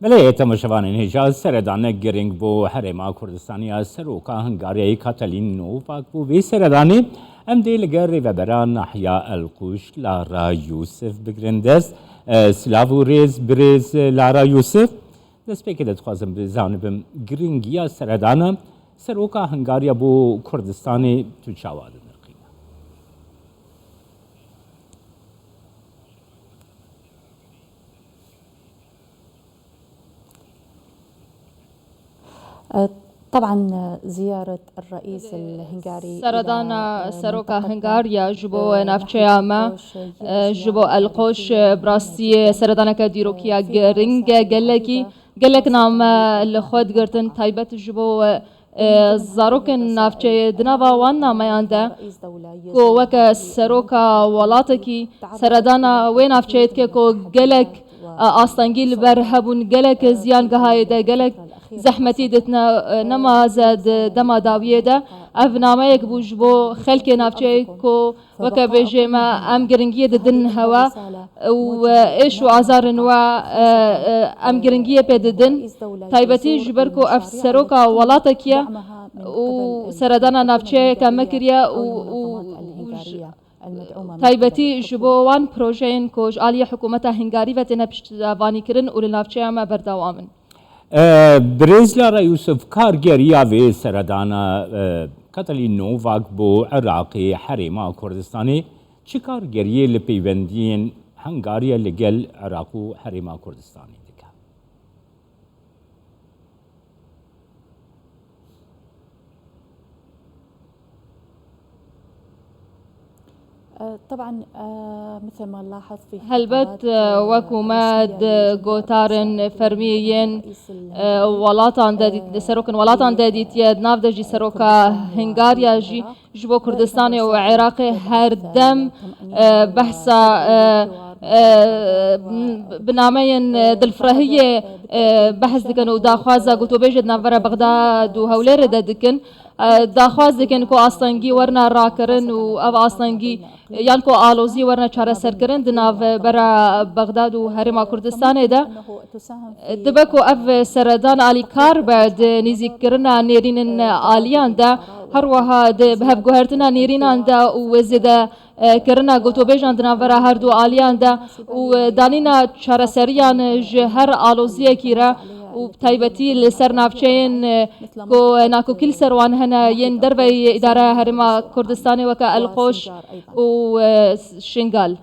بله تماشاوان هجاز سردانه گرینگ بو حرما کردستانی سروکا هنگاریای کاتالین نوفاک بو وی سردانی ام دیل گری و بران احیا القوش لارا یوسف بگرندست سلاو ریز بریز لارا یوسف دست پیک داد خوازم بزانبم گرینگیا سردانه سروکا هنگاریا بو کردستانی تو چاوادن طبعا زيارة الرئيس الهنغاري سردانا سروكا هنغاريا جبو نافچياما جبو القوش براستي سردانا كديروكيا گرنگ گلك نام لخود گرتن تايبت جبو زاروكن نافچه دناوا وان ناميانده كو وكا سروكا ولاتكي سردانا وين نافچيت كو گلك آستانگیل بر هبون گلک زیان گهای ده گلک زحمتی دتنا نما زد دما داویه ده اف نامه یک بوج بو خلک نافچه کو وکا بیجه ما ام گرنگیه ده دن هوا و ایش و آزار نوا ام گرنگیه پی ده دن تایبتی جبر کو اف سروکا ولاتا کیا و سردانا نافچه که مکریا و تایبتی جبوان پروژین کوج عالی حکومت هنگاری و تنها پشتوانی کرن و لنافچه ما بردوامن. برز لارا یوسف کارگریا و سردانا کاتالین نوفاک بو عراقی حرما کردستانی چه کارگریه لپیوندین هنگاریا لگل عراقو حرما کردستانی دکا؟ طبعا مثل ما نلاحظ في هلبت وكوماد غوتارن فرميين ولاتان دادي سروكن ولاتان دادي تياد ناف دجي سروكا هنغاريا جي جبو كردستاني وعراقي هردم بحثا بنامين دلفرهية بحث دكن وداخوازا قلتو بيجد نافرا بغداد وهولير دكن داخواز دکن کو آستانگی ورنا راکرن و او آستانگی یان کو آلوزی ورنا چاره سرکرن دناو برا بغداد و هرما کردستان ده دبکو اف سردان آلی کار بعد نیزی کرنا نیرین آلیان ده هر وها ده بهب گوهرتنا نیرینان ده و زده کرنا گوتو بیجان دناو برا هر دو آلیان ده و دانینا چاره سریان هر آلوزی کیرا و تایبتی لسر نافچین کو ناکو کل سروان هنا ين دربي إدارة هرما كردستاني وكا القوش و شنغال.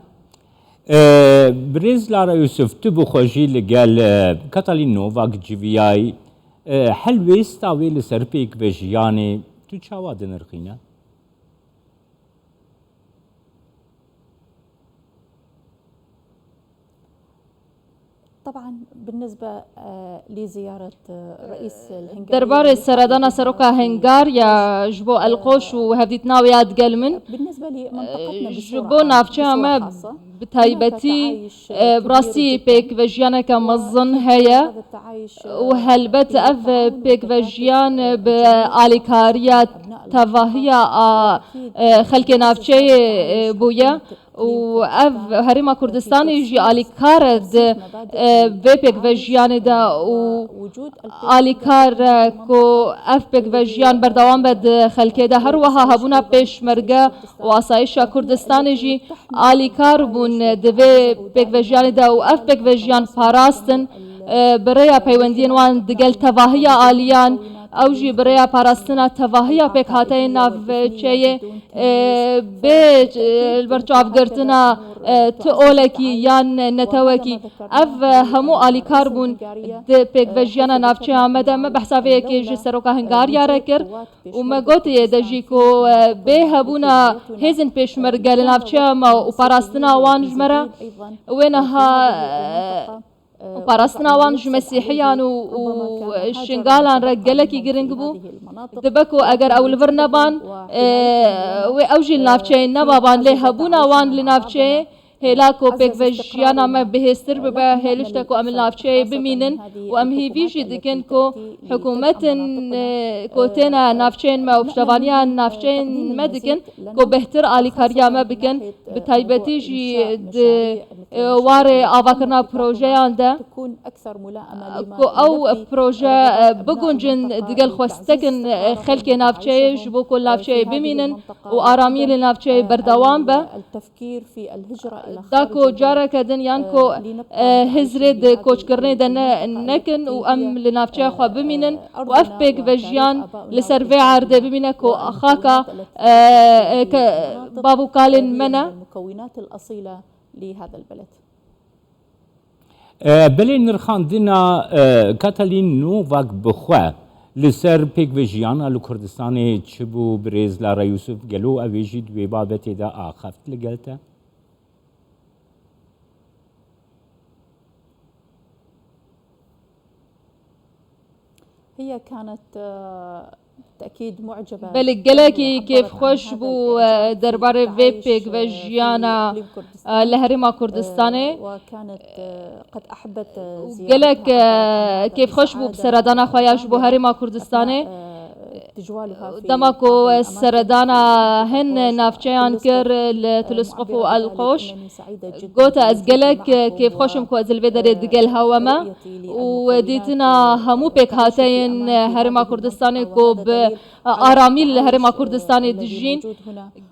برز لارا يوسف تبو خوشي لقال كاتالين نوفاك جيفياي حلويس تاوي لسر بيك بجياني تو چاوا دنرخينا؟ طبعا بالنسبة لزيارة رئيس الهنغاري دربار سردانا سروكا هنغاريا جبو القوش وهفديت ناويات قلمن بالنسبة لمنطقتنا جبو نافچه ما بتايبتي براسي بيك فيجيانا كمظن هيا وهلبت اف بيك فيجيان بآليكاريا تفاهيا خلق نافچه بويا و اف هرما كردستان يجي آلي كارد بيبك فيجيان دا و آلي كار كو اف بيك فيجيان بردوام بد خلقه دا هر وها هبونا پیش مرگا و آسایشا كردستان يجي آلي كار بون دوه بيك فيجيان دا و اف بيك فيجيان پاراستن بريا پیوندين وان دگل تواهيا آليان اوجي بريا پاراستنا تواهيا بيك هاتي ناف چه بيج البرچاف گرتنا تولكي يان نتوكي اف همو آلي كاربون د بيك فيجيانا نافچه آمده ما بحسابه که جي سروكا هنگاريا ركر وما قوتي دجي كو بيه هبونا هزن پیش مرگل نافچه ما و پاراستنا وان جمرا وينها وبارستنا وانج مسيحيان وشنغالان رجلكي جرينج بو دبكو اگر اول فرنبان و اوجي النافچه نبابان له هبونا وان لنافچه هلاكو بيك فيجيانا ما بهستر ببا هلشتكو أم نافشي بمينن وأم هيفيجي دكنكو حكومة كوتينا نافشين ما وبشتفانيا نافشين ما دكن كو بهتر آلي كاريا ما بكن بتايبتي جي واري آفاكرنا بروجيان ده تكون أكثر ملائمة كو أو بروجا بقونجن دقل خوستكن خلقي نافشي جبو كل نافشي بمينن وآراميل نافشي بردوان به التفكير في الهجرة إلى داكو جارة كدن يانكو هزرد كوش كرني دن نكن وأم لنافشي خوا بمينن وأف بيك فيجيان لسرفي عرض بمينكو أخاكا بابو كالن منا المكونات الأصيلة لهذا البلد. بلي نرخان دينا كاتالين نوفاك بخوا لسر بيك فيجيانا لكردستاني تشبو بريز لارا يوسف قالو أبيجي دوي بابتي دا آخفت لقلتا هي كانت تأكيد معجبة بلقلاكي كيف خوش بو دربار في بيك فيجيانا لهرما كردستاني وكانت قد أحبت قالك كيف خوش بو بسردانا خواياش بو هرما كردستاني دماكو سردانا هن نافچيان كر لتلسقفو القوش قوتا ازقلك كيف خوشم كو ازل بدر دقل هواما وديتنا همو بيك هاتين هرما كردستاني كو بآراميل هرما كردستاني دجين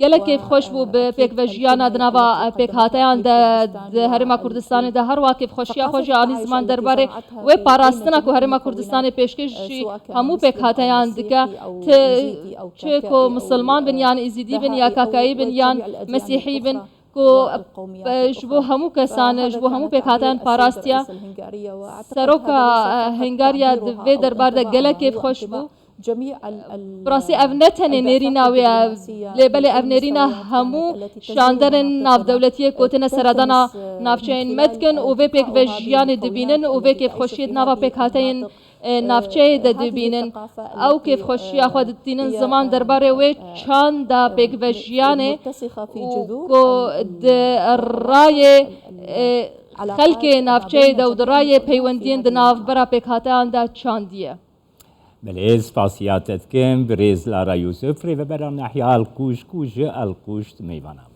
قالك كيف خوش بو بيك فيجيانا دنابا بيك هاتين دا هرما كردستاني دا هروا كيف خوشيا خوشي آني زمان درباري و پاراستنا كو هرما كردستاني پیشکش همو بيك هاتين دكا چه مسلمان بن یان ازیدی بن یا کاکایی بن یان مسیحی بن کو جبو همو کسان جبو همو پیکاتان پاراستیا سروکا هنگاریا دوی دربار ده گله کیف خوش بو براسي أفنتهن نيرينا ويا لبل أفنيرينا همو شاندرن ناف دولتية كوتنا سردانا نافشين مدكن وفي بيك فيجيان دبينن وفي كيف خوشيد نافا بيك هاتين نافچه د دبینن او کیف خوشی خود دینن زمان درباره و چند دا بيك فيجيان کو د رای خلق نافچه د درای پیوندین د ناف برا بيك هاتان دا چاندیه بليز فاسياتت كم بريز لارا يوسف ريفا برا نحيا القوش القوش ميوانا